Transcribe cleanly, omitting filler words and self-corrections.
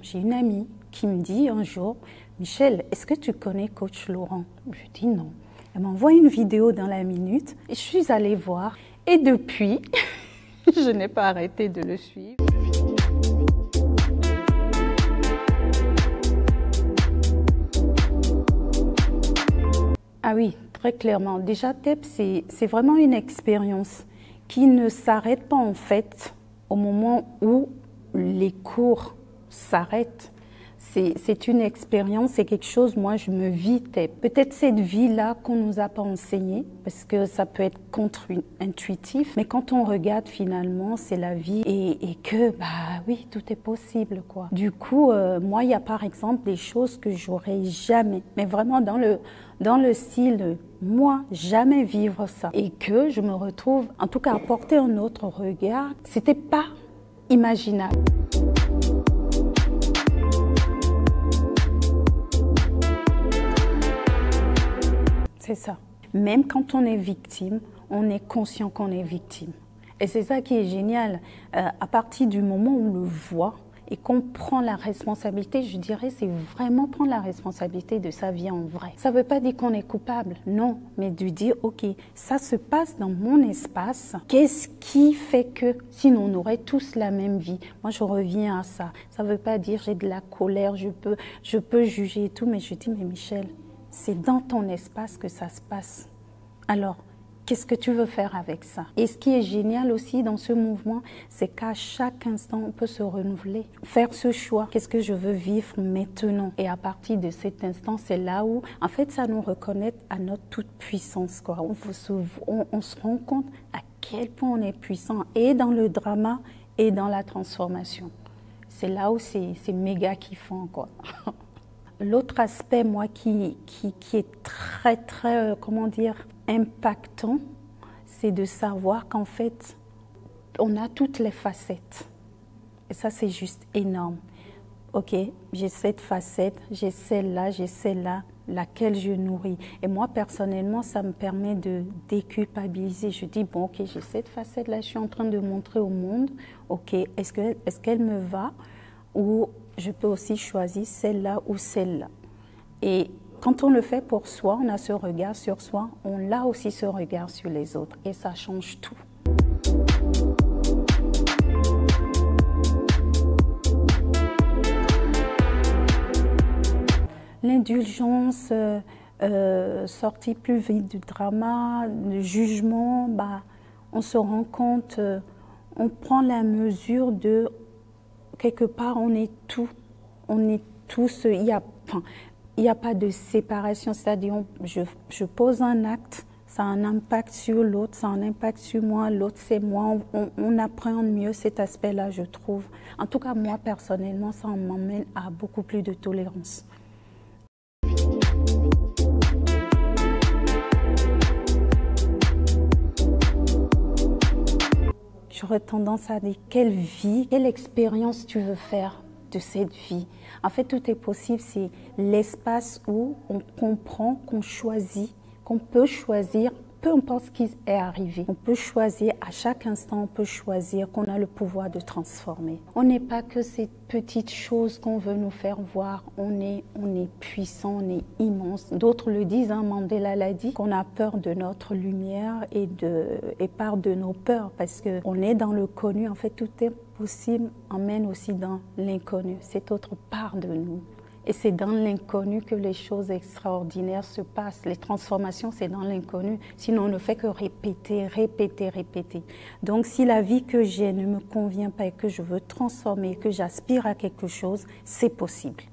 j'ai une amie qui me dit un jour, Michel, est-ce que tu connais coach Laurent? Je dis non. Elle m'envoie une vidéo dans la minute et je suis allée voir. Et depuis, je n'ai pas arrêté de le suivre. Ah oui, très clairement. Déjà, TEP, c'est vraiment une expérience qui ne s'arrête pas en fait au moment où les cours s'arrêtent. C'est une expérience, c'est quelque chose, moi je me vis TEP. Peut-être cette vie-là qu'on ne nous a pas enseignée, parce que ça peut être contre-intuitif, mais quand on regarde finalement, c'est la vie et que, bah oui, tout est possible, quoi. Du coup, moi, il y a par exemple des choses que j'aurais jamais, mais vraiment dans le style, moi, jamais vivre ça. Et que je me retrouve, en tout cas, à porter un autre regard, c'était pas imaginable. C'est ça. Même quand on est victime, on est conscient qu'on est victime. Et c'est ça qui est génial. À partir du moment où on le voit et qu'on prend la responsabilité, je dirais, c'est vraiment prendre la responsabilité de sa vie en vrai. Ça ne veut pas dire qu'on est coupable, non, mais de dire, ok, ça se passe dans mon espace. Qu'est-ce qui fait que, sinon on aurait tous la même vie? Moi, je reviens à ça. Ça ne veut pas dire j'ai de la colère, je peux juger et tout, mais je dis, mais Michel, c'est dans ton espace que ça se passe. Alors, qu'est-ce que tu veux faire avec ça? Et ce qui est génial aussi dans ce mouvement, c'est qu'à chaque instant, on peut se renouveler. Faire ce choix, qu'est-ce que je veux vivre maintenant? Et à partir de cet instant, c'est là où, en fait, ça nous reconnaît à notre toute puissance, quoi. On se rend compte à quel point on est puissant, et dans le drama, et dans la transformation. C'est là où c'est méga kiffant, quoi. L'autre aspect, moi, qui est très, comment dire, impactant, c'est de savoir qu'en fait, on a toutes les facettes. Et ça, c'est juste énorme. Ok, j'ai cette facette, j'ai celle-là, laquelle je nourris. Et moi, personnellement, ça me permet de déculpabiliser. Je dis, bon, ok, j'ai cette facette-là, je suis en train de montrer au monde, ok, est-ce qu'elle me va? Ou je peux aussi choisir celle-là ou celle-là. Et quand on le fait pour soi, on a ce regard sur soi, on a aussi ce regard sur les autres. Et ça change tout. L'indulgence, sortie plus vite du drama, le jugement, bah, on se rend compte, on prend la mesure de... Quelque part, on est tous, il n'y a pas de séparation, c'est-à-dire je pose un acte, ça a un impact sur l'autre, ça a un impact sur moi, l'autre c'est moi, on appréhende mieux cet aspect-là, je trouve. En tout cas, moi, personnellement, ça m'emmène à beaucoup plus de tolérance. J'aurais tendance à dire quelle vie, quelle expérience tu veux faire de cette vie. En fait, tout est possible, c'est l'espace où on comprend qu'on choisit, qu'on peut choisir, peu importe ce qui est arrivé. On peut choisir, à chaque instant, on peut choisir, qu'on a le pouvoir de transformer. On n'est pas que ces petites choses qu'on veut nous faire voir. On est puissant, on est immense. D'autres le disent, hein, Mandela l'a dit, qu'on a peur de notre lumière et part de nos peurs, parce qu'on est dans le connu. En fait, tout est possible, emmène aussi dans l'inconnu, cette autre part de nous. Et c'est dans l'inconnu que les choses extraordinaires se passent. Les transformations, c'est dans l'inconnu. Sinon, on ne fait que répéter, répéter, répéter. Donc, si la vie que j'ai ne me convient pas et que je veux transformer, que j'aspire à quelque chose, c'est possible.